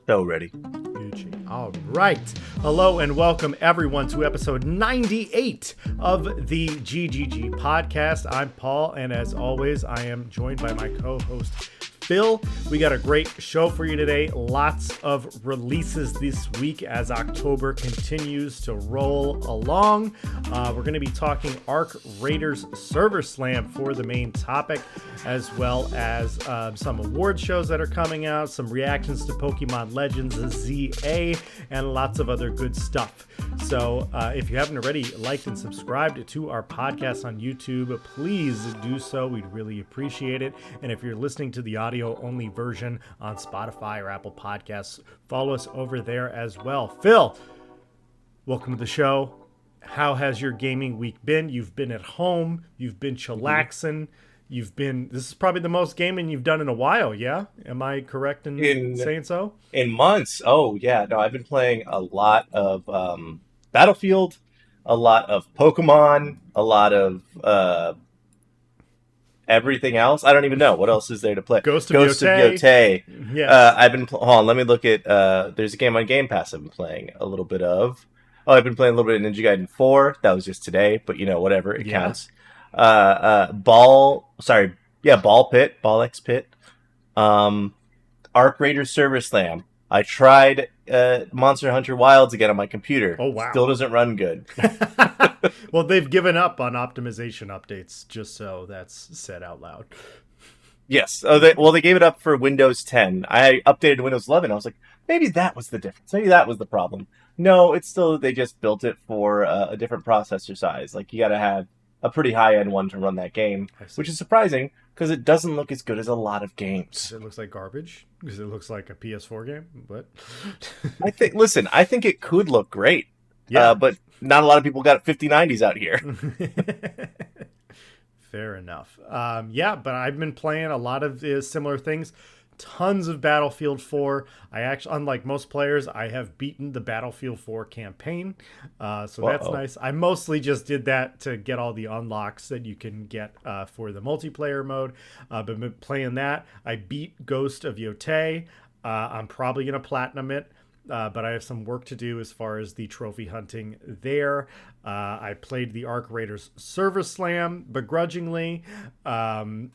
So ready. All right. Hello and welcome everyone to episode 98 of the GGG Podcast. I'm Paul, and as always, I am joined by my co-host Phil. We got a great show for you today. Lots of releases this week as October continues to roll along. We're going to be talking Arc Raiders Server Slam for the main topic, as well as some award shows that are coming out, some reactions to Pokémon Legends, ZA, and lots of other good stuff. So if you haven't already liked and subscribed to our podcast on YouTube, please do so. We'd really appreciate it. And if you're listening to the audio-only version on Spotify or Apple Podcasts, follow us over there as well. Phil, welcome to the show. How has your gaming week been? You've been at home. You've been chillaxing. This is probably the most gaming you've done in a while, yeah? Am I correct in saying so? In months. Oh, yeah. No, I've been playing a lot of Battlefield, a lot of Pokemon, a lot of everything else. I don't even know. What else is there to play? Ghost of Yotei. Yes. I've been... Hold on, let me look at... there's a game on Game Pass I've been playing a little bit of. Oh, I've been playing a little bit of Ninja Gaiden 4. That was just today, but whatever. It counts. Ball X Pit, Arc Raiders Server Slam. I tried Monster Hunter Wilds again on my computer. Oh, wow. Still doesn't run good. Well, they've given up on optimization updates, just so that's said out loud. Yes. They gave it up for Windows 10. I updated to Windows 11. I was like, maybe that was the difference. Maybe that was the problem. No, it's still, they just built it for a different processor size. Like, you got to have a pretty high-end one to run that game, which is surprising because it doesn't look as good as a lot of games. It looks like garbage because it looks like a PS4 game, but I think it could look great. Yeah, but not a lot of people got 5090s out here. Fair enough. But I've been playing a lot of similar things. Tons of Battlefield 4. I actually, unlike most players, I have beaten the Battlefield 4 campaign. So that's nice. I mostly just did that to get all the unlocks that you can get for the multiplayer mode. Been playing that. I beat Ghost of Yotei. I'm probably going to platinum it. But I have some work to do as far as the trophy hunting there. I played the Arc Raiders Server Slam begrudgingly. That's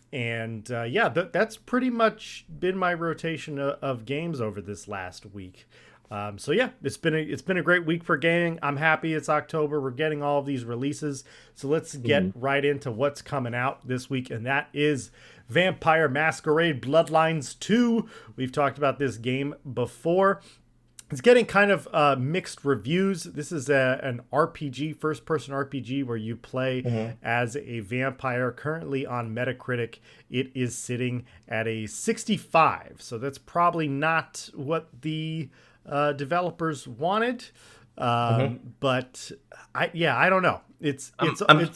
pretty much been my rotation of games over this last week. It's been a great week for gaming. I'm happy it's October. We're getting all of these releases. So let's get right into what's coming out this week, and that is Vampire Masquerade Bloodlines 2. We've talked about this game before. It's getting kind of mixed reviews. This is an RPG, first-person RPG, where you play as a vampire. Currently on Metacritic, it is sitting at a 65. So that's probably not what the developers wanted. But I don't know. It's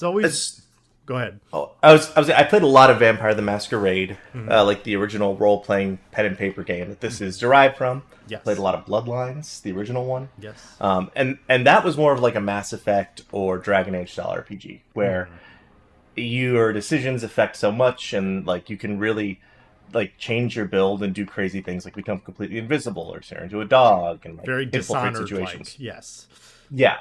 always. Go ahead. Oh, I played a lot of Vampire the Masquerade, like the original role-playing pen and paper game that this is derived from. Yes. Played a lot of Bloodlines, the original one. Yes. And that was more of like a Mass Effect or Dragon Age style RPG, where your decisions affect so much, and like you can really like change your build and do crazy things, like become completely invisible or turn into a dog and like, very infiltrate Dishonored situations. Like, yes. Yeah.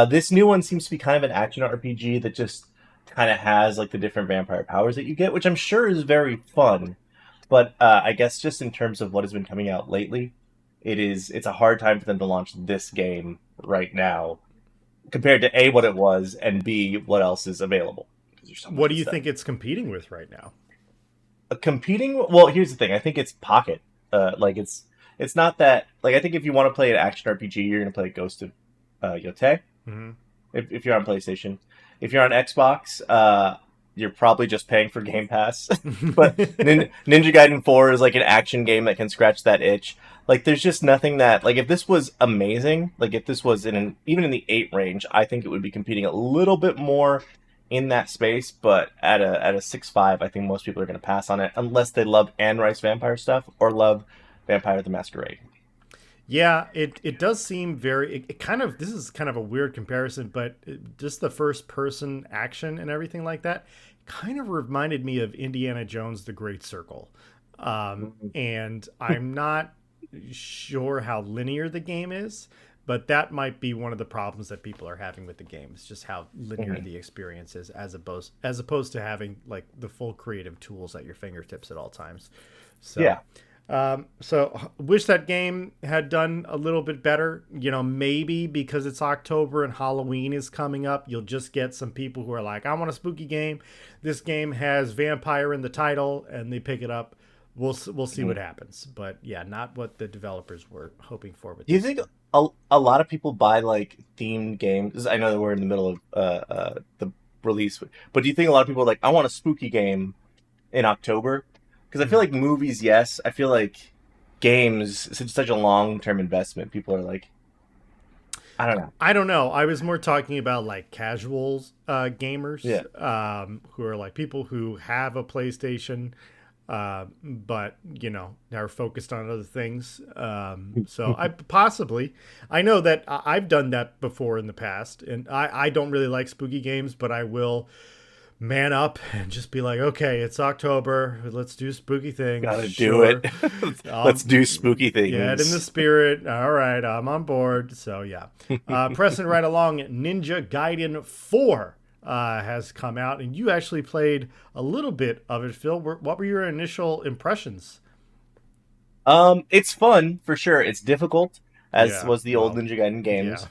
This new one seems to be kind of an action RPG that just kind of has like the different vampire powers that you get, which I'm sure is very fun. But I guess just in terms of what has been coming out lately, it's a hard time for them to launch this game right now compared to A, what it was, and B, what else is available. What do you think it's competing with right now? Well, here's the thing. I think it's Pocket. It's not that, like, I think if you want to play an action RPG, you're going to play Ghost of Yotei. If you're on PlayStation. If you're on Xbox, you're probably just paying for Game Pass. But Ninja Gaiden 4 is like an action game that can scratch that itch. Like, there's just nothing that, like, if this was amazing, like, if this was even in the 8 range, I think it would be competing a little bit more in that space. But at a 6.5, I think most people are going to pass on it unless they love Anne Rice vampire stuff or love Vampire the Masquerade. Yeah, it does seem very, this is kind of a weird comparison, but just the first person action and everything like that kind of reminded me of Indiana Jones: The Great Circle. And I'm not sure how linear the game is, but that might be one of the problems that people are having with the game. It's just how linear the experience is, as opposed to having like the full creative tools at your fingertips at all times. So Yeah. So wish that game had done a little bit better. Maybe because it's October and Halloween is coming up, you'll just get some people who are like, I want a spooky game. This game has vampire in the title, and they pick it up. We'll see what happens. But yeah, not what the developers were hoping for. With Do you think a lot of people buy like themed games? I know that we're in the middle of the release, but do you think a lot of people are like, I want a spooky game in October? Because I feel like movies, yes. I feel like games, it's such a long-term investment. People are like, I don't know. I was more talking about like casuals gamers, who are like people who have a PlayStation, but are focused on other things. So I know that I've done that before in the past, and I don't really like spooky games, but I will man up and just be like, okay, it's October, let's do spooky things. Gotta do it. Let's do spooky things. Get in the spirit. All right, I'm on board. So yeah, pressing right along, Ninja Gaiden 4 has come out, and you actually played a little bit of it, Phil. What were your initial impressions? It's fun for sure. It's difficult, as was the old Ninja Gaiden games.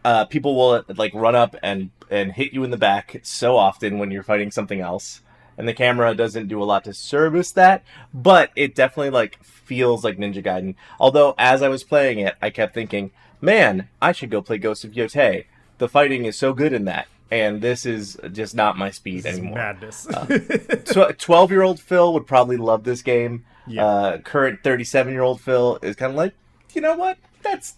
Yeah. People will like run up and hit you in the back so often when you're fighting something else, and the camera doesn't do a lot to service that, but it definitely like feels like Ninja Gaiden. Although as I was playing it, I kept thinking, man, I should go play Ghost of Yotei. The fighting is so good in that, and this is just not my speed anymore. Madness. 12-year-old Phil would probably love this game. Yeah. Current 37-year-old Phil is kind of like, you know what?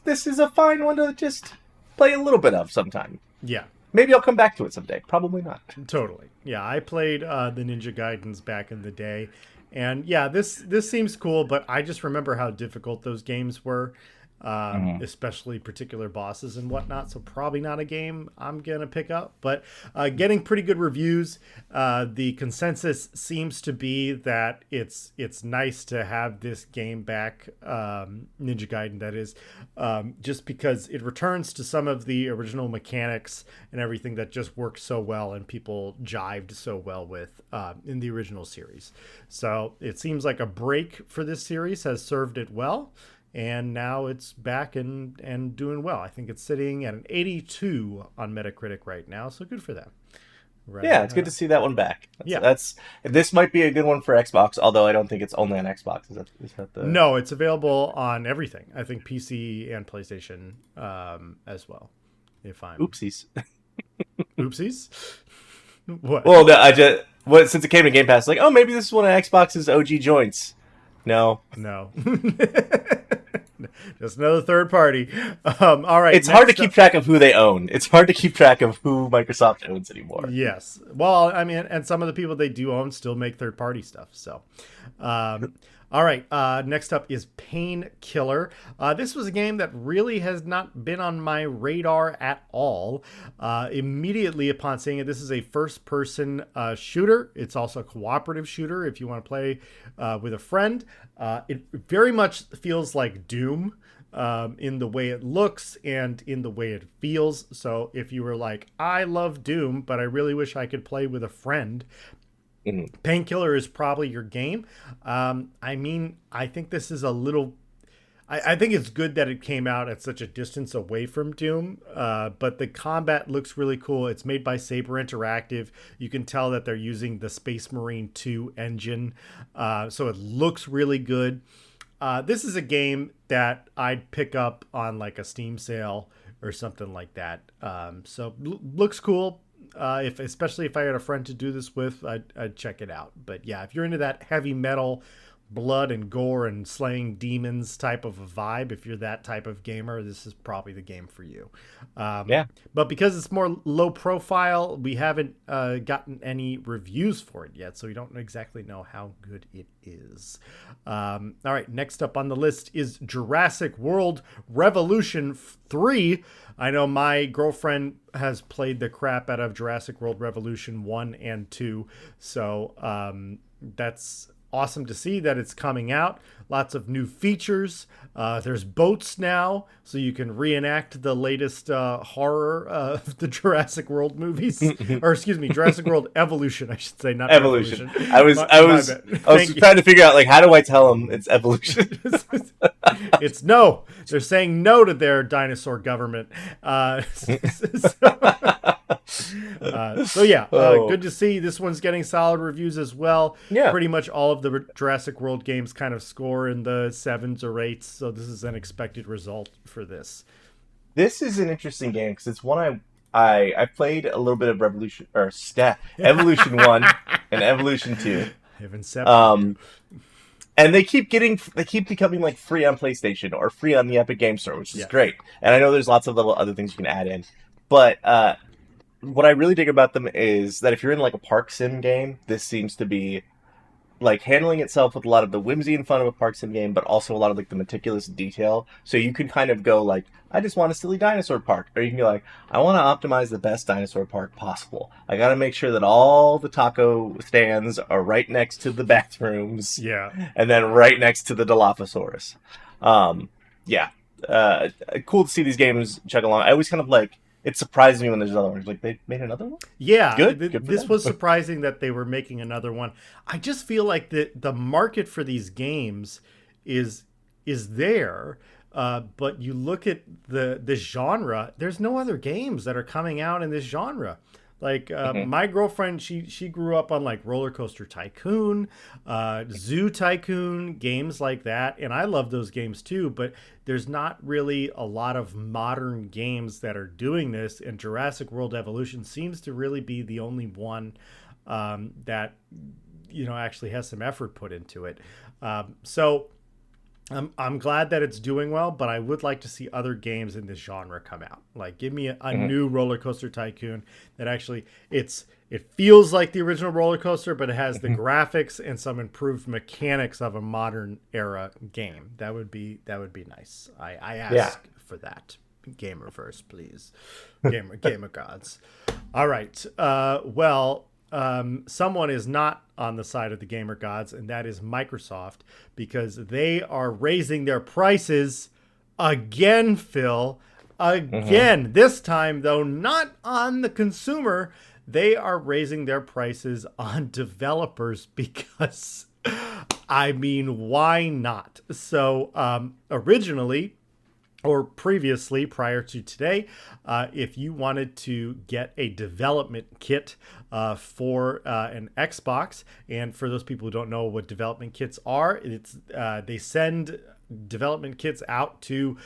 This is a fine one to just play a little bit of sometime. Yeah. Maybe I'll come back to it someday. Probably not. Totally. Yeah, I played the Ninja Gaidens back in the day. And yeah, this seems cool, but I just remember how difficult those games were, especially particular bosses and whatnot. So probably not a game I'm going to pick up. But getting pretty good reviews. The consensus seems to be that it's nice to have this game back, Ninja Gaiden, that is, just because it returns to some of the original mechanics and everything that just worked so well and people jived so well with in the original series. So it seems like a break for this series has served it well. And now it's back and doing well. I think it's sitting at an 82 on Metacritic right now, so good for them. Right. Yeah, it's good to see that one back. This might be a good one for Xbox, although I don't think it's only on Xbox. Is that the... No, it's available on everything. I think PC and PlayStation as well. Oopsies. Oopsies? What? Well, no, since it came to Game Pass, like, oh, maybe this is one of Xbox's OG joints. No. Just another third party. All right. It's hard to keep track of who they own. It's hard to keep track of who Microsoft owns anymore. Yes. Well, I mean, and some of the people they do own still make third party stuff. So, all right. Next up is Painkiller. This was a game that really has not been on my radar at all. Immediately upon seeing it, this is a first-person shooter. It's also a cooperative shooter if you want to play with a friend. It very much feels like Doom in the way it looks and in the way it feels. So if you were like, I love Doom, but I really wish I could play with a friend, Painkiller is probably your game. I mean, I think this is a little... I think it's good that it came out at such a distance away from Doom, but the combat looks really cool. It's made by Saber Interactive. You can tell that they're using the Space Marine 2 engine, so it looks really good. This is a game that I'd pick up on like a Steam sale or something like that. So looks cool. Especially if I had a friend to do this with, I'd check it out. But yeah, if you're into that heavy metal, blood and gore and slaying demons type of a vibe, if you're that type of gamer, this is probably the game for you. But because it's more low profile, we haven't gotten any reviews for it yet, so we don't exactly know how good it is. All right, next up on the list is Jurassic World Revolution 3. I know my girlfriend has played the crap out of Jurassic World Revolution 1 and 2, so that's awesome to see that it's coming out. Lots of new features. There's boats now, so you can reenact the latest horror of the Jurassic World movies, or excuse me, Jurassic World Evolution, I should say, not Evolution. Revolution. I was trying to figure out, like, how do I tell them it's evolution? It's no. They're saying no to their dinosaur government. Good to see. This one's getting solid reviews as well. Yeah. Pretty much all of the Jurassic World games kind of score in the 7s or 8s, so this is an expected result for this. This is an interesting game because it's one I played a little bit of Evolution 1 and Evolution 2. And they keep becoming like free on PlayStation or free on the Epic Game Store, which is great. And I know there's lots of little other things you can add in. But what I really dig about them is that if you're in like a park sim game, this seems to be like handling itself with a lot of the whimsy and fun of a park sim game, but also a lot of like the meticulous detail. So you can kind of go like, I just want a silly dinosaur park. Or you can be like, I want to optimize the best dinosaur park possible. I got to make sure that all the taco stands are right next to the bathrooms. Yeah. And then right next to the Dilophosaurus. Cool to see these games chug along. I always kind of like, it surprised me when there's another one. Like, they made another one? Yeah. Good This was surprising that they were making another one. I just feel like the market for these games is there. But you look at the genre, there's no other games that are coming out in this genre. Like my girlfriend, she grew up on like Roller Coaster Tycoon, Zoo Tycoon, games like that. And I love those games too, but there's not really a lot of modern games that are doing this. And Jurassic World Evolution seems to really be the only one that, actually has some effort put into it. I'm glad that it's doing well, but I would like to see other games in this genre come out. Like, give me a new Roller Coaster Tycoon that actually it feels like the original roller coaster, but it has the graphics and some improved mechanics of a modern era game. That would be nice. I ask for that. Gamerverse, please. Gamer gods. All right. Someone is not on the side of the gamer gods, and that is Microsoft, because they are raising their prices again, Phil. Again. This time, though, not on the consumer. They are raising their prices on developers because, why not? So, originally, or previously, prior to today, if you wanted to get a development kit for an Xbox, and for those people who don't know what development kits are, it's they send development kits out to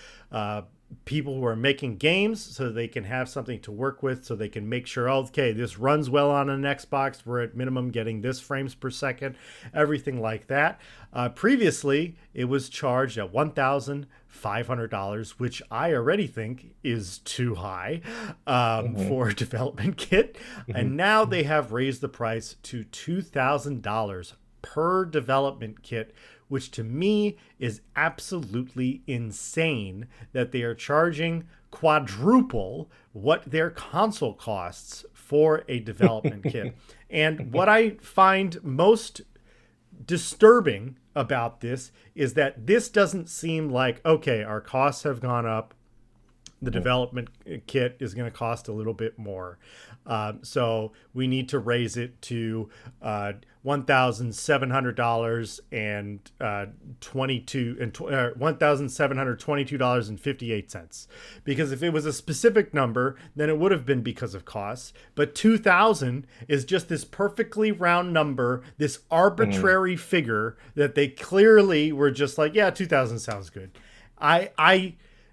people who are making games so they can have something to work with, so they can make sure, okay, this runs well on an Xbox, we're at minimum getting this frames per second, everything like that. Previously, it was charged at $1,500, which I already think is too high for a development kit. And now they have raised the price to $2,000 per development kit, which to me is absolutely insane that they are charging quadruple what their console costs for a development kit. And what I find most disturbing about this is that this doesn't seem like, okay, our costs have gone up, the development kit is going to cost a little bit more. So we need to raise it to $1,700 and $1,722.58. Because if it was a specific number, then it would have been because of costs. But 2,000 is just this perfectly round number, this arbitrary figure that they clearly were just like, yeah, 2,000 sounds good.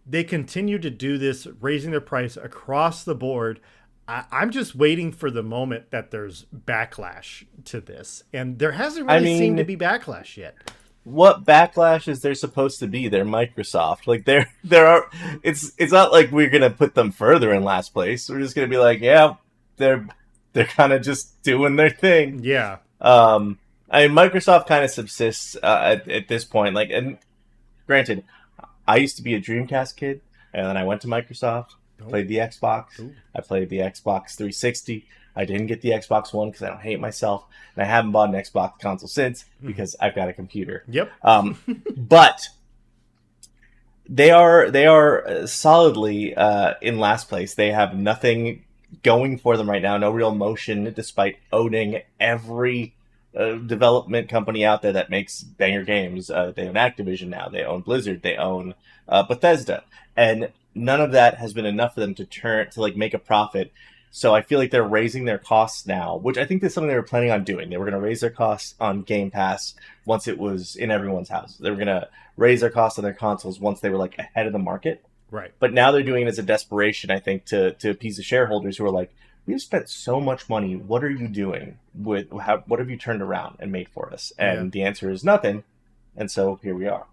They continue to do this, raising their price across the board. I'm just waiting for the moment that there's backlash to this. And there hasn't really seemed to be backlash yet. What backlash is there supposed to be? They're Microsoft. Like, there are... It's not like we're going to put them further in last place. We're just going to be like, yeah, they're kind of just doing their thing. Yeah. Microsoft kind of subsists at this point. Like, and granted, I used to be a Dreamcast kid, and then I went to Microsoft, played the Xbox. I played the Xbox 360. I didn't get the Xbox One because I don't hate myself, and I haven't bought an Xbox console since because I've got a computer. Yep. But they are solidly in last place. They have nothing going for them right now. No real motion, despite owning every development company out there that makes banger games. They own Activision now. They own Blizzard. They own Bethesda, and none of that has been enough for them to like make a profit. So I feel like they're raising their costs now, which I think is something they were planning on doing. They were going to raise their costs on Game Pass once it was in everyone's house. They were going to raise their costs on their consoles once they were like ahead of the market. Right. But now they're doing it as a desperation, I think, to appease the shareholders who are like, we've spent so much money. What are you doing with what have you turned around and made for us? And the answer is nothing. And so here we are.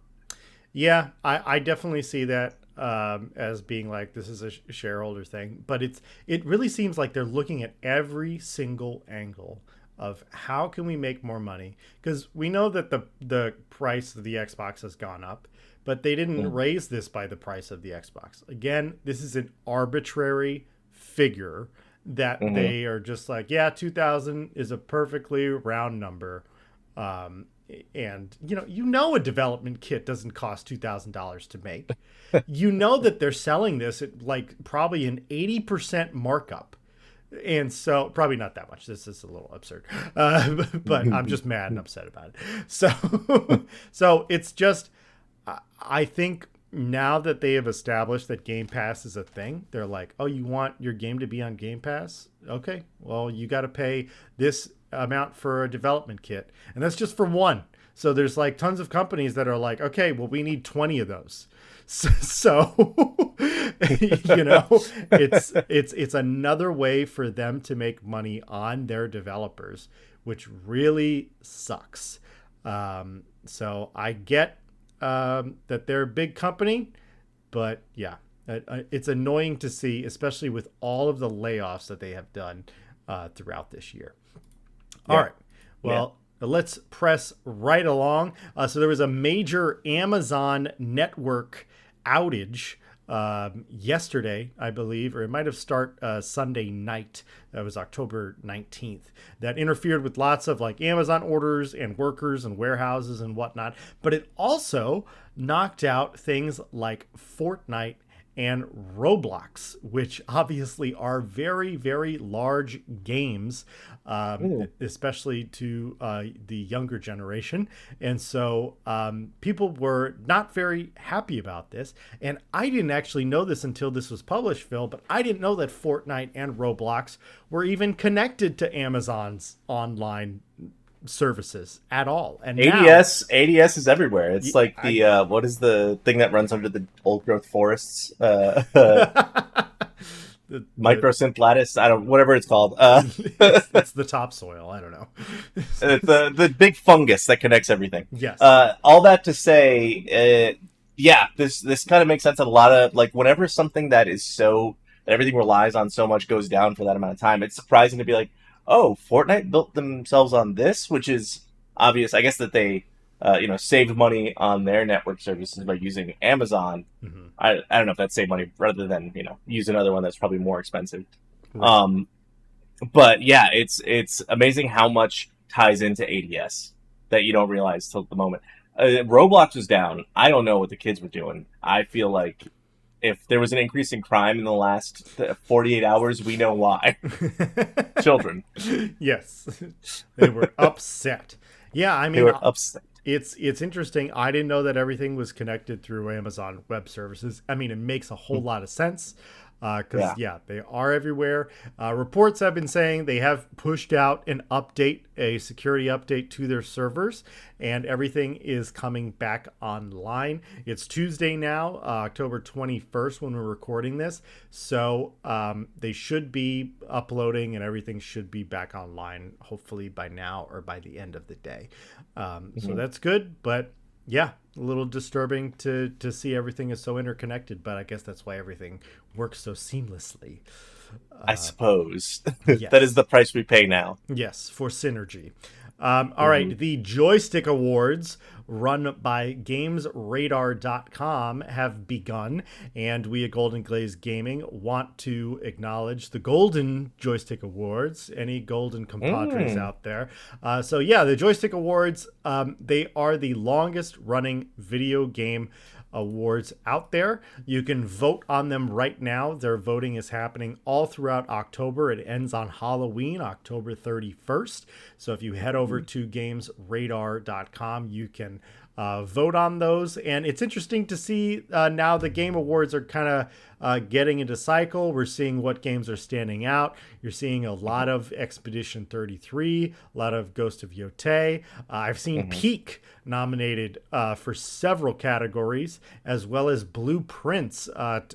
Yeah, I definitely see that as being like, this is a shareholder thing, but it really seems like they're looking at every single angle of how can we make more money, because we know that the price of the Xbox has gone up, but they didn't raise this by the price of the Xbox. Again, this is an arbitrary figure that they are just like, yeah, 2,000 is a perfectly round number. And you know a development kit doesn't cost $2,000 to make. You know that they're selling this at like probably an 80% markup. And so probably not that much. This is a little absurd. But I'm just mad and upset about it. So it's just, I think now that they have established that Game Pass is a thing, they're like, oh, you want your game to be on Game Pass? Okay, well, you got to pay this amount for a development kit, and that's just for one. So there's like tons of companies that are like, okay, well, we need 20 of those. So it's another way for them to make money on their developers, which really sucks. So I get that they're a big company, but yeah, it's annoying to see, especially with all of the layoffs that they have done throughout this year. All right. Well, let's press right along. So there was a major Amazon network outage yesterday, I believe, or it might have started Sunday night. That was October 19th. That interfered with lots of like Amazon orders and workers and warehouses and whatnot. But it also knocked out things like Fortnite and Roblox, which obviously are very, very large games, especially to the younger generation. And so people were not very happy about this. And I didn't actually know this until this was published, Phil, but I didn't know that Fortnite and Roblox were even connected to Amazon's online services at all. And ADS is everywhere. It's like the what is the thing that runs under the old growth forests? Microsynth lattice, whatever it's called. It's the topsoil. I don't know. It's the big fungus that connects everything. Yes. All that to say, this kind of makes sense. A lot of like whenever something that everything relies on so much goes down for that amount of time, it's surprising to be like, oh, Fortnite built themselves on this, which is obvious. I guess that they, saved money on their network services by using Amazon. Mm-hmm. I don't know if that's saved money rather than, use another one that's probably more expensive. Right. But yeah, it's amazing how much ties into ADS that you don't realize till the moment. Roblox was down. I don't know what the kids were doing. I feel like if there was an increase in crime in the last 48 hours, we know why. Children. Yes. They were upset. Yeah, I mean, they were upset. It's interesting. I didn't know that everything was connected through Amazon Web Services. I mean, it makes a whole lot of sense. Because, they are everywhere. Reports have been saying they have pushed out a security update to their servers, and everything is coming back online. It's Tuesday now, October 21st, when we're recording this. So they should be uploading, and everything should be back online, hopefully by now or by the end of the day. So that's good, but yeah, a little disturbing to see everything is so interconnected, but I guess that's why everything works so seamlessly. I suppose. Yes. That is the price we pay now. Yes, for synergy. All right, the Joystick Awards, run by GamesRadar.com, have begun, and we at Golden Glaze Gaming want to acknowledge the Golden Joystick Awards. Any golden compadres out there? So yeah, the Joystick Awards, they are the longest running video game awards out there. You can vote on them right now. Their voting is happening all throughout October. It ends on Halloween, October 31st. So if you head over to gamesradar.com, you can vote on those. And it's interesting to see now the game awards are kind of getting into cycle. We're seeing what games are standing out. You're seeing a lot of Expedition 33, a lot of Ghost of Yotei. I've seen Peak nominated for several categories, as well as Blueprints.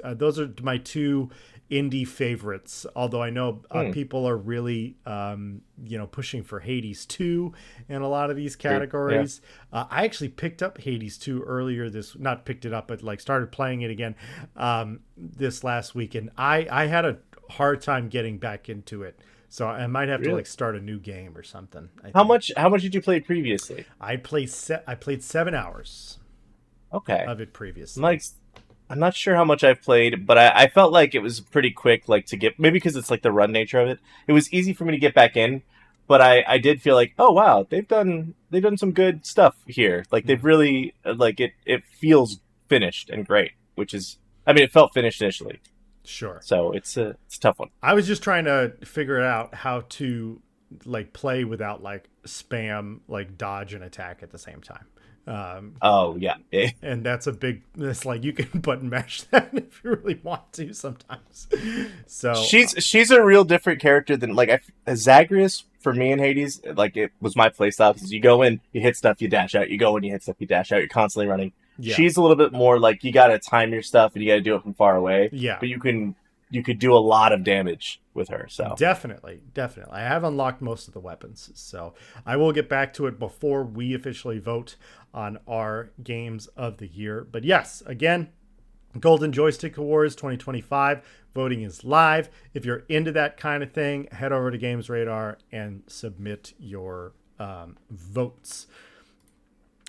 Those are my two indie favorites, although I know people are really pushing for Hades 2 in a lot of these categories. I actually picked up Hades 2 earlier not picked it up, but like started playing it again this last week, and I had a hard time getting back into it, so I might have to like start a new game or something. How much did you play previously? I played 7 hours of it previously. I'm not sure how much I've played, but I felt like it was pretty quick, like to get, maybe because it's like the run nature of it. It was easy for me to get back in, but I did feel like, oh wow, they've done some good stuff here. Like they've really like it feels finished and great, which is, I mean, it felt finished initially. Sure. So it's a tough one. I was just trying to figure out how to like play without like spam, like dodge and attack at the same time. And that's it's like you can button mash that if you really want to sometimes. So she's a real different character than like Zagreus for me in Hades. Like it was my playstyle because you go in, you hit stuff, you dash out, you go in, you hit stuff, you dash out, you're constantly running. Yeah. She's a little bit more like you gotta time your stuff and you gotta do it from far away. Yeah, but you could do a lot of damage with her. So definitely I have unlocked most of the weapons, so I will get back to it before we officially vote on our games of the year. But yes, again, Golden Joystick Awards 2025 voting is live. If you're into that kind of thing, head over to Games Radar and submit your votes.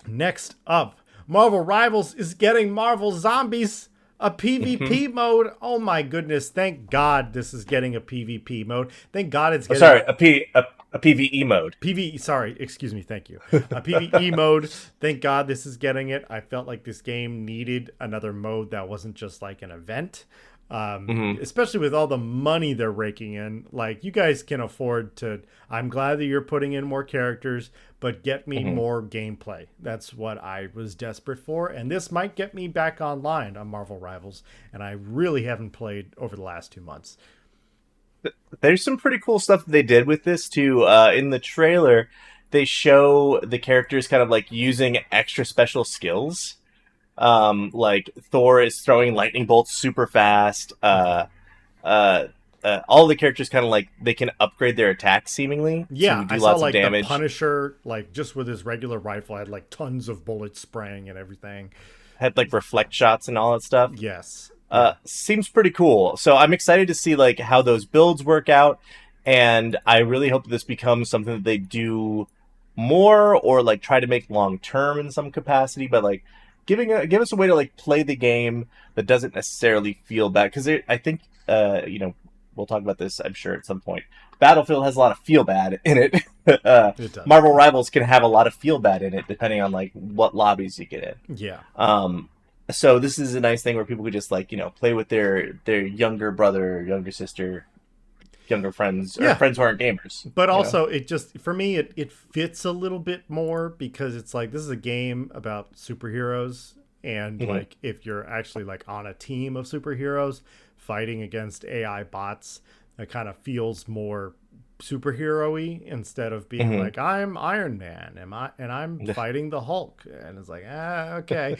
Next up, Marvel Rivals is getting Marvel Zombies, a PvP mode. Oh my goodness! Thank God this is getting a PvP mode. Thank God it's getting a PvE mode. PvE. Sorry, excuse me. Thank you. A PvE mode. Thank God this is getting it. I felt like this game needed another mode that wasn't just like an event. Especially with all the money they're raking in. Like, you guys can afford to. I'm glad that you're putting in more characters, but get me more gameplay. That's what I was desperate for, and this might get me back online on Marvel Rivals, and I really haven't played over the last 2 months. There's some pretty cool stuff that they did with this too. In the trailer, they show the characters kind of like using extra special skills. Like Thor is throwing lightning bolts super fast. All the characters kind of like they can upgrade their attacks seemingly. Yeah, to do I lots saw like of damage. The Punisher, like just with his regular rifle, had like tons of bullets spraying and everything. Had like reflect shots and all that stuff. Yes. Seems pretty cool. So I'm excited to see like how those builds work out, and I really hope that this becomes something that they do more or like try to make long term in some capacity. But like give us a way to like play the game that doesn't necessarily feel bad, because I think we'll talk about this I'm sure at some point. Battlefield has a lot of feel bad in it. It does. Marvel Rivals can have a lot of feel bad in it depending on like what lobbies you get in. Yeah. So this is a nice thing where people could just like, play with their younger brother, younger sister, younger friends, or friends who aren't gamers. But also, it just, for me, it fits a little bit more because it's like, this is a game about superheroes. And like, if you're actually like on a team of superheroes fighting against AI bots, it kind of feels more superhero-y instead of being like, I'm Iron Man and I'm fighting the Hulk, and it's like, okay.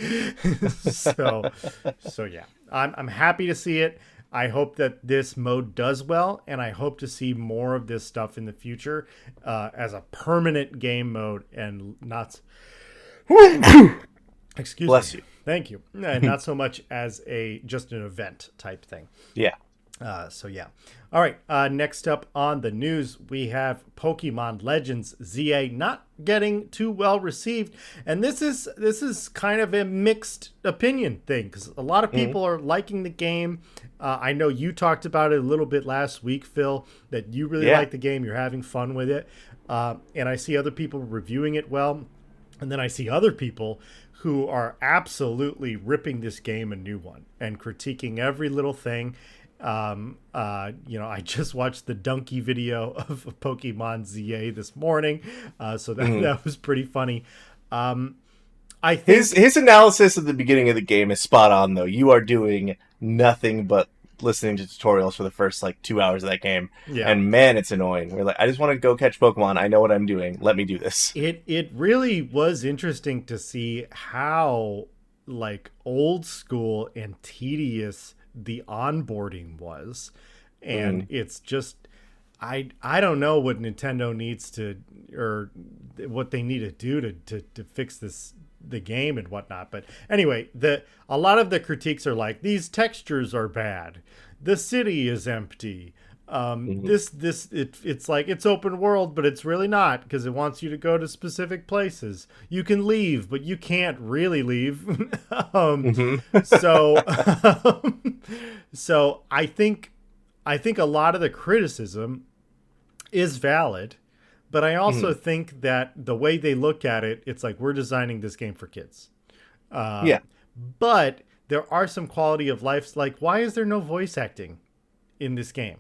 so yeah, I'm happy to see it. I hope that this mode does well, and I hope to see more of this stuff in the future as a permanent game mode and not excuse Bless me. You. Thank you. And not so much as just an event type thing. Yeah. So yeah. All right. Next up on the news, we have Pokemon Legends ZA not getting too well received, and this is kind of a mixed opinion thing because a lot of people are liking the game. I know you talked about it a little bit last week, Phil, that you really like the game. You're having fun with it, and I see other people reviewing it well, and then I see other people who are absolutely ripping this game a new one and critiquing every little thing. I just watched the donkey video of Pokemon ZA this morning, so that was pretty funny. I think his analysis at the beginning of the game is spot on, though. You are doing nothing but listening to tutorials for the first 2 hours of that game, and man, it's annoying. We're like, I just want to go catch Pokemon. I know what I'm doing. Let me do this. It really was interesting to see how old school and tedious the onboarding was, and it's just I don't know what Nintendo needs to, or what they need to do to fix the game and whatnot. But anyway, a lot of the critiques are like, these textures are bad, the city is empty, it's like it's open world, but it's really not, because it wants you to go to specific places. You can leave, but you can't really leave. So I think a lot of the criticism is valid, but I also think that the way they look at it, it's like, we're designing this game for kids. But there are some quality of life, like, why is there no voice acting in this game?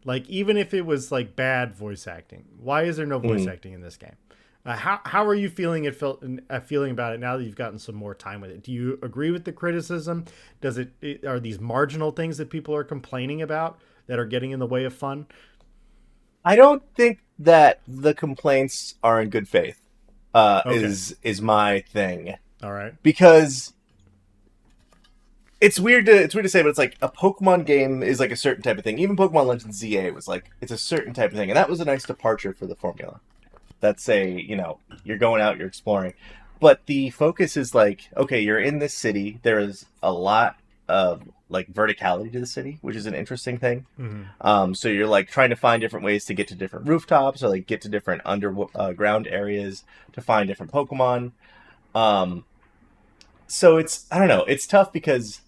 Even if it was bad voice acting, why is there no voice acting in this game? How are you feeling about it now that you've gotten some more time with it? Do you agree with the criticism? Are these marginal things that people are complaining about that are getting in the way of fun? I don't think that the complaints are in good faith. Is my thing. All right, because it's weird to say, but it's like a Pokemon game is a certain type of thing. Even Pokemon Legends ZA was it's a certain type of thing, and that was a nice departure for the formula. That's you're going out, you're exploring, but the focus is okay, you're in this city. There is a lot of verticality to the city, which is an interesting thing. So you're trying to find different ways to get to different rooftops, or get to different underground areas to find different Pokemon. So I don't know, it's tough because,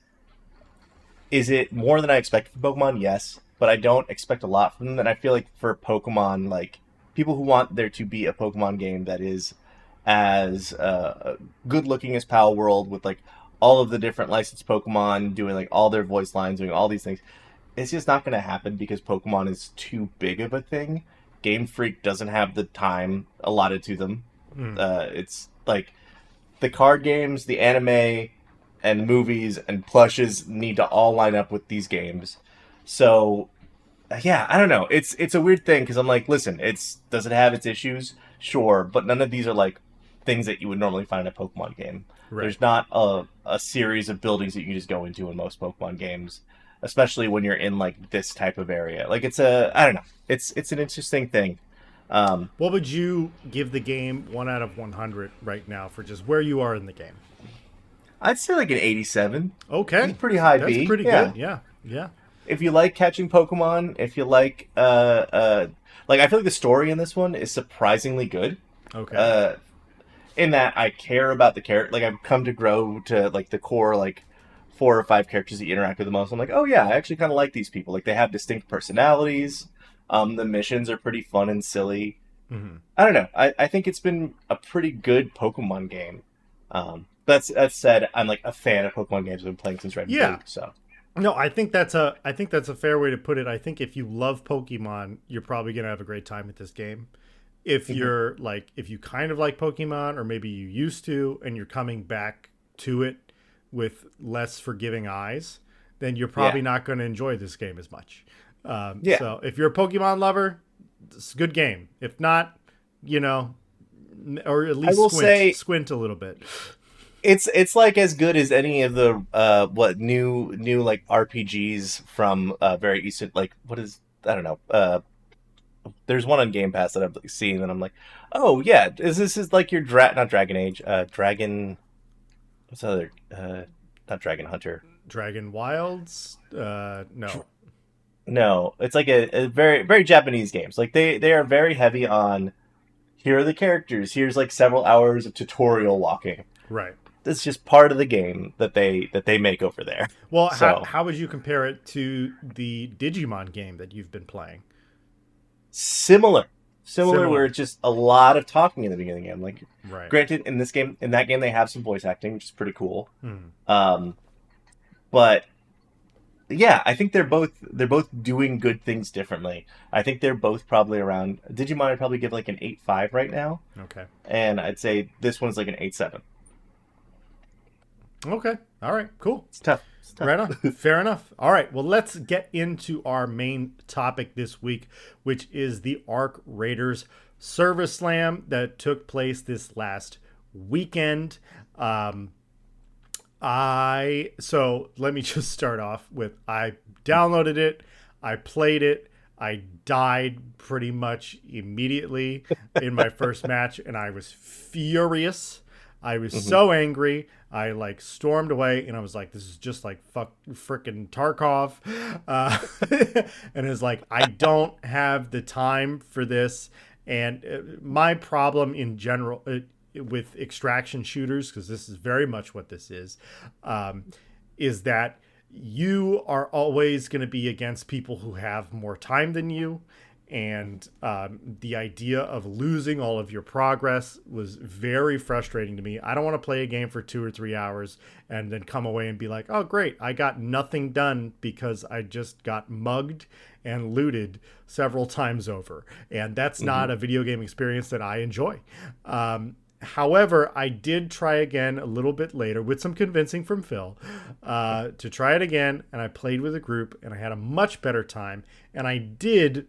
is it more than I expected from Pokemon? Yes, but I don't expect a lot from them. And I feel like for Pokemon, people who want there to be a Pokemon game that is as good looking as Pal World, with all of the different licensed Pokemon doing all their voice lines, doing all these things, it's just not going to happen because Pokemon is too big of a thing. Game Freak doesn't have the time allotted to them. It's the card games, the anime, and movies and plushes need to all line up with these games. So yeah, I don't know. It's a weird thing because I'm listen, does it have its issues? Sure, but none of these are things that you would normally find in a Pokemon game. Right. There's not a series of buildings that you can just go into in most Pokemon games, especially when you're in this type of area. I don't know. It's an interesting thing. What would you give the game 1 out of 100 right now for just where you are in the game? I'd say an 87. Okay. That's pretty high B. That's pretty good. Yeah. If you like catching Pokemon, if you like, I feel like the story in this one is surprisingly good. Okay. In that I care about the character. I've come to grow to the core 4 or 5 characters that you interact with the most. I'm oh yeah, I actually kind of like these people. They have distinct personalities. The missions are pretty fun and silly. I don't know. I think it's been a pretty good Pokemon game. That said, I'm a fan of Pokemon games. I've been playing since Red and Blue. So no, I think that's a fair way to put it. I think if you love Pokemon, you're probably gonna have a great time with this game. If you're if you kind of like Pokemon, or maybe you used to, and you're coming back to it with less forgiving eyes, then you're probably not going to enjoy this game as much. So if you're a Pokemon lover, it's a good game. If not, or at least squint a little bit. It's as good as any of the new RPGs from very recent, what is, I don't know, there's one on Game Pass that I've seen and I'm oh yeah, this is your not Dragon Age, Dragon, what's the other, not Dragon Hunter, Dragon Wilds, no, No, it's like a very very Japanese games. Like they are very heavy on here are the characters. Here's like several hours of tutorial walking. Right. That's just part of the game that they make over there. Well, So how would you compare it to the Digimon game that you've been playing? similar, similar, where Similar. it's just a lot of talking in the beginning of the game. Like, Right. granted, in that game, they have some voice acting, which is pretty cool. Hmm. Um, but yeah, I think they're both doing good things differently. I think they're both probably around. Digimon, I'd probably give like an 8.5 right now, Okay. and I'd say this one's like an 8.7. Okay. All right. Cool. It's tough. It's tough. Right on. Fair enough. All right. Well, let's get into our main topic this week, which is the Arc Raiders Service Slam that took place this last weekend. So let me just start off with I downloaded it, I played it, I died pretty much immediately in my first match, and I was furious. I was so angry. I like stormed away, and I was like, "This is just like fuck, freaking Tarkov," and it's like I don't have the time for this. And my problem in general with extraction shooters, because this is very much what this is that you are always going to be against people who have more time than you. And the idea of losing all of your progress was very frustrating to me. I don't want to play a game for 2 or 3 hours and then come away and be like, oh, great, I got nothing done because I just got mugged and looted several times over. And that's not a video game experience that I enjoy. However, I did try again a little bit later with some convincing from Phil to try it again. And I played with a group and I had a much better time. And I did,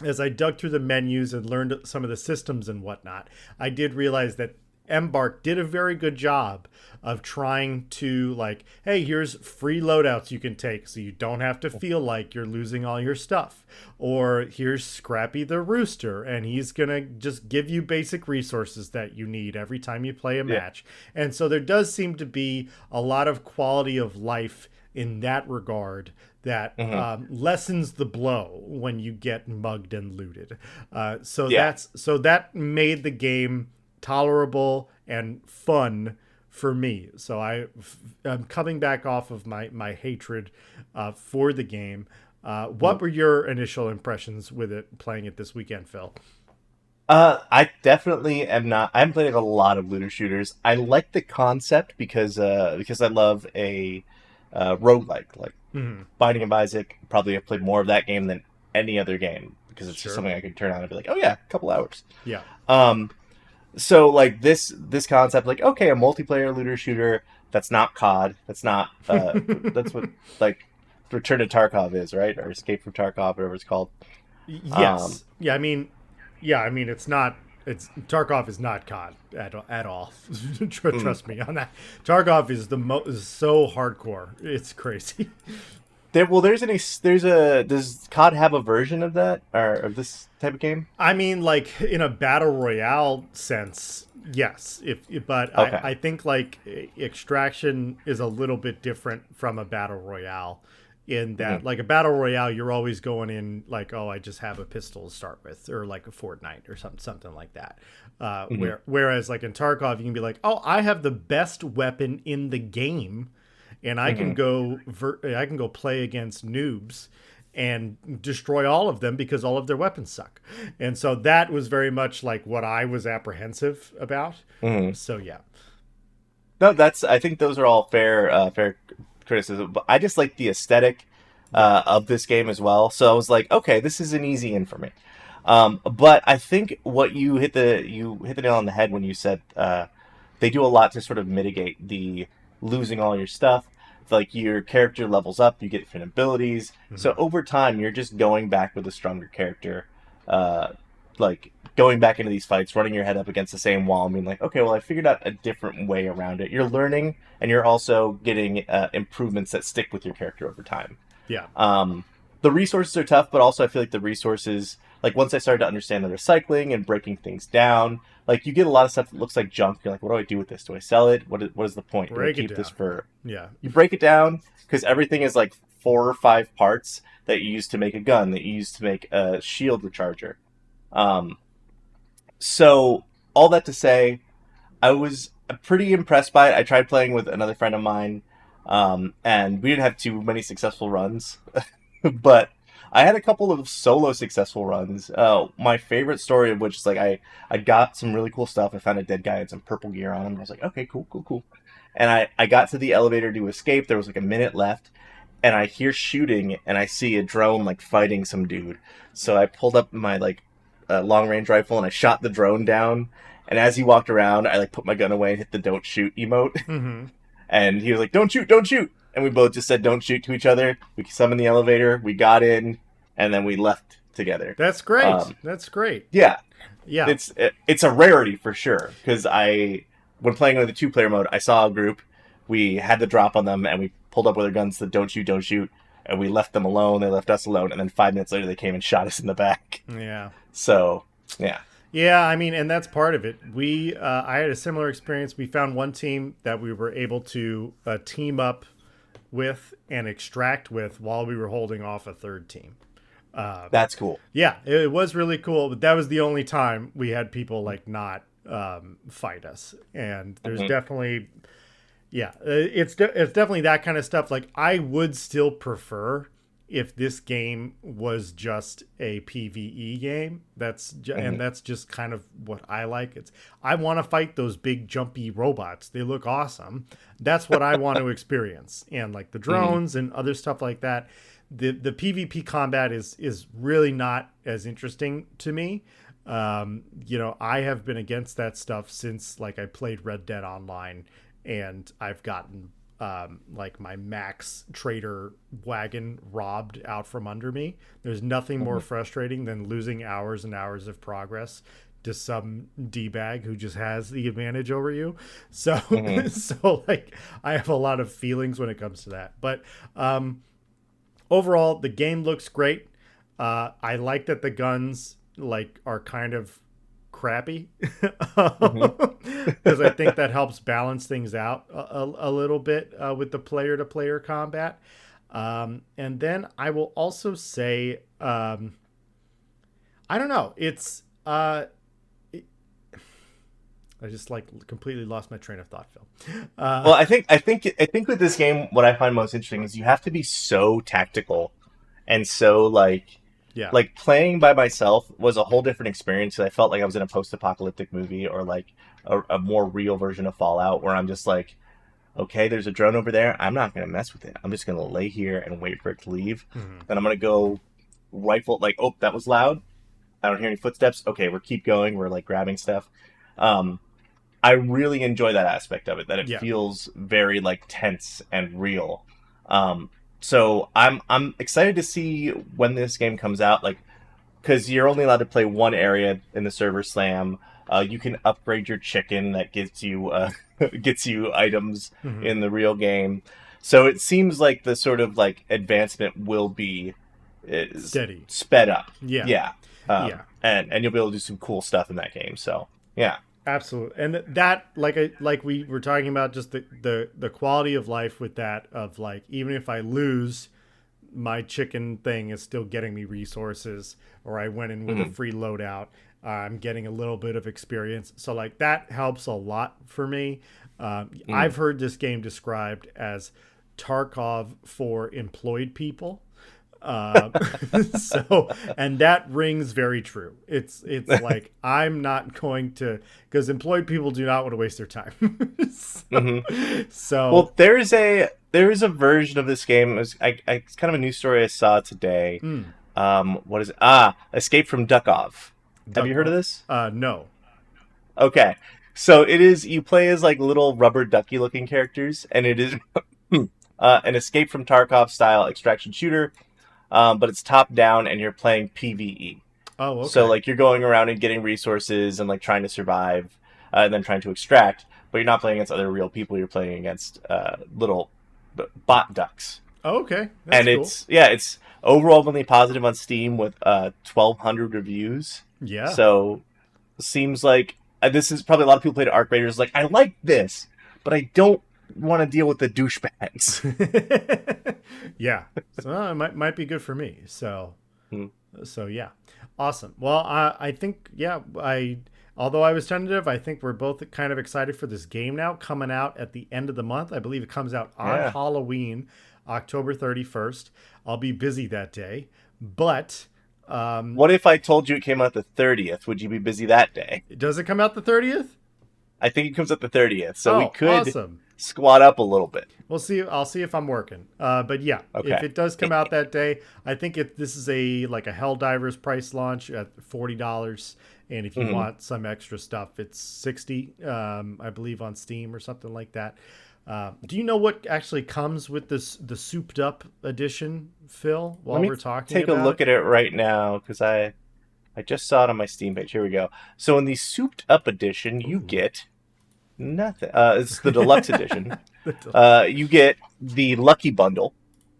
as I dug through the menus and learned some of the systems and whatnot, I did realize that Embark did a very good job of trying to like, hey, here's free loadouts you can take so you don't have to feel like you're losing all your stuff. Or here's Scrappy the Rooster, and he's going to just give you basic resources that you need every time you play a match. And so there does seem to be a lot of quality of life in that regard that lessens the blow when you get mugged and looted. So that made the game tolerable and fun for me. So I'm coming back off of my hatred for the game. What were your initial impressions with it, playing it this weekend, Phil? I definitely am not. I'm playing a lot of looter shooters. I like the concept because I love a roguelike, like Binding of Isaac. Probably have played more of that game than any other game because it's just something I can turn on and be like, oh yeah, a couple hours. Yeah. So like this concept, like okay, a multiplayer looter shooter that's not COD, that's not that's what like Return to Tarkov is, right? Or Escape from Tarkov, whatever it's called. Yes. I mean, it's not. It's Tarkov is not COD at all. Trust me on that. Tarkov is is so hardcore. It's crazy. Does COD have a version of that or of this type of game? I mean, like in a battle royale sense, yes. But Okay. I think like Extraction is a little bit different from a battle royale. In that, like a battle royale, you're always going in like, oh, I just have a pistol to start with, or like a Fortnite or something like that. Whereas like in Tarkov, you can be like, oh, I have the best weapon in the game, and I can go play against noobs and destroy all of them because all of their weapons suck. And so that was very much like what I was apprehensive about. So yeah. No, I think those are all fair criticism, but I just like the aesthetic of this game as well. So I was like, okay, this is an easy in for me. But I think what you hit the nail on the head when you said they do a lot to sort of mitigate the losing all your stuff. Like your character levels up, you get different abilities. So over time, you're just going back with a stronger character. Like going back into these fights, running your head up against the same wall, and being like, okay, well, I figured out a different way around it. You're learning, and you're also getting improvements that stick with your character over time. Yeah. The resources are tough, but also I feel like the resources, like once I started to understand the recycling and breaking things down, like you get a lot of stuff that looks like junk. You're like, what do I do with this? Do I sell it? What is the point? Do I keep this for? Yeah. You break it down because everything is like 4 or 5 parts that you use to make a gun, that you use to make a shield recharger. So all that to say, I was pretty impressed by it. I tried playing with another friend of mine, and we didn't have too many successful runs, but I had a couple of solo successful runs. My favorite story of which is like I got some really cool stuff. I found a dead guy and some purple gear on him. I was like, okay, cool. And I got to the elevator to escape. There was like a minute left, and I hear shooting, and I see a drone like fighting some dude. So I pulled up my like long range rifle and I shot the drone down. And as he walked around, I like put my gun away and hit the "don't shoot" emote. Mm-hmm. And he was like, "Don't shoot, don't shoot!" And we both just said "don't shoot" to each other. We summoned the elevator. We got in, and then we left together. That's great. That's great. Yeah. It's a rarity for sure. Because when playing with the 2-player mode, I saw a group. We had the drop on them, and we pulled up with our guns to "don't shoot, don't shoot," and we left them alone. They left us alone, and then 5 minutes later, they came and shot us in the back. Yeah. So, yeah. Yeah, I mean, and that's part of it. I had a similar experience. We found one team that we were able to team up with and extract with while we were holding off a third team. That's cool. Yeah, it was really cool. But that was the only time we had people like not fight us. And there's definitely, it's definitely that kind of stuff. Like I would still prefer if this game was just a PVE game. And that's just kind of what I like. I want to fight those big jumpy robots. They look awesome. That's what I want to experience. And like the drones and other stuff like that. The PvP combat is really not as interesting to me. I have been against that stuff since like I played Red Dead Online, and I've gotten like my max trader wagon robbed out from under me. There's nothing more frustrating than losing hours and hours of progress to some D-bag who just has the advantage over you. So, so like I have a lot of feelings when it comes to that. But overall, the game looks great. I like that the guns like are kind of crappy because I think that helps balance things out a little bit with the player-to-player combat. And then I will also say, I don't know. I just like completely lost my train of thought, Phil. Well, I think with this game, what I find most interesting is you have to be so tactical and so like playing by myself was a whole different experience. I felt like I was in a post-apocalyptic movie or like a more real version of Fallout where I'm just like, okay, there's a drone over there. I'm not going to mess with it. I'm just going to lay here and wait for it to leave. Then I'm going to go rifle, like, oh, that was loud. I don't hear any footsteps. Okay, we're keep going. We're like grabbing stuff. I really enjoy that aspect of it, that it feels very like tense and real. So I'm excited to see when this game comes out, like, because you're only allowed to play one area in the server slam. You can upgrade your chicken that gets you items in the real game. So it seems like the sort of like advancement will be steady, sped up. Yeah. And you'll be able to do some cool stuff in that game. So yeah. Absolutely. And that, like we were talking about, just the quality of life with that, of like, even if I lose, my chicken thing is still getting me resources, or I went in with a free loadout, I'm getting a little bit of experience. So like that helps a lot for me. I've heard this game described as Tarkov for employed people. So, and that rings very true. It's like, I'm not going to, because employed people do not want to waste their time. So well, there is a version of this game. It's kind of a news story I saw today. What is it? Escape from Duckov. Have you heard of this? No. Okay. So it is, you play as like little rubber ducky looking characters, and it is an Escape from Tarkov style extraction shooter. But it's top down and you're playing PVE. Oh, okay. So like you're going around and getting resources and like trying to survive and then trying to extract, but you're not playing against other real people. You're playing against little bot ducks. Oh, okay. That's cool. It's overwhelmingly positive on Steam with 1,200 reviews. Yeah. So seems like this is probably a lot of people played Arc Raiders like, I like this, but I don't want to deal with the douchebags. Yeah. So it might be good for me. So Hmm. so yeah. Awesome. Well, I think although I was tentative, I think we're both kind of excited for this game now coming out at the end of the month. I believe it comes out on Yeah. Halloween, October 31st. I'll be busy that day, but What if I told you it came out the 30th? Would you be busy that day? does it come out the 30th? I think it comes out the 30th, so we could awesome. squat up a little bit. We'll see. I'll see if I'm working. But yeah, Okay. if it does come out that day, I think this is a Helldivers price launch at $40, and if you want some extra stuff, it's $60, I believe, on Steam or something like that. Do you know what actually comes with the souped up edition, Phil? While we're talking, take a look at it right now because I just saw it on my Steam page. Here we go. So in the souped up edition, you get nothing. It's the deluxe edition. You get the Lucky Bundle,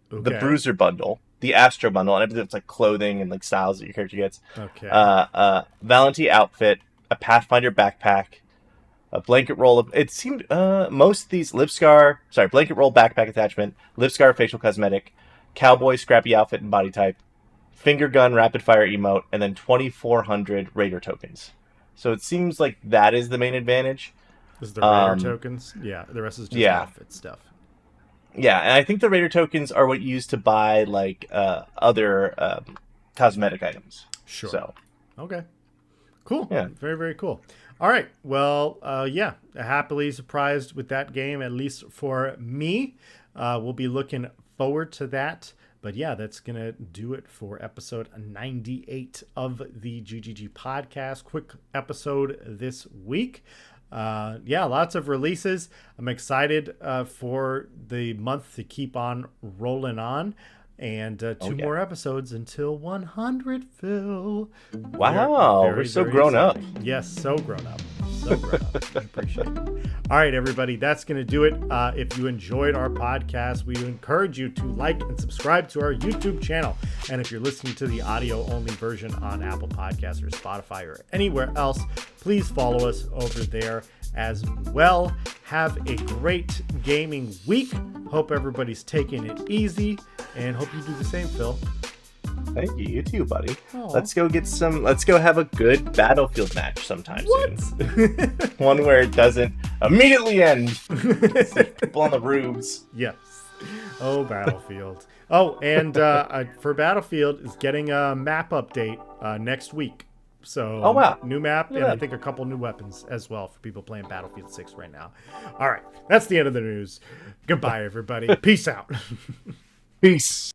the Bruiser Bundle, the Astro Bundle, and everything that's like clothing and like styles that your character gets. Okay. Valenti outfit, a Pathfinder backpack, a blanket roll. It seemed most of these blanket roll backpack attachment, lip scar facial cosmetic, cowboy scrappy outfit and body type, finger gun rapid fire emote, and then 2,400 Raider tokens. So it seems like that is the main advantage. This is the Raider tokens? Yeah, the rest is just outfit stuff. Yeah, and I think the Raider tokens are what you use to buy like other cosmetic items. Sure. So. Okay. Cool. Yeah. Very, very cool. All right. Well, happily surprised with that game, at least for me. We'll be looking forward to that. But yeah, that's going to do it for episode 98 of the GGG podcast. Quick episode this week. Lots of releases. I'm excited for the month to keep on rolling on. And two more episodes until 100, Phil. Wow, we're so grown up. Yes, so grown up. So grown up. I appreciate it. All right, everybody, that's going to do it. If you enjoyed our podcast, we encourage you to like and subscribe to our YouTube channel. And if you're listening to the audio-only version on Apple Podcasts or Spotify or anywhere else, please follow us over there as well. Have a great gaming week. Hope everybody's taking it easy, and hope you do the same, Phil. Thank you. You too, buddy. Aww. Let's go have a good Battlefield match sometime soon. One where it doesn't immediately end. People on the roofs. Yes. Oh, Battlefield. Oh, and for Battlefield is getting a map update next week. So, oh, wow. New map, and I think a couple new weapons as well for people playing Battlefield 6 right now. All right, that's the end of the news. Goodbye, everybody. Peace out. Peace.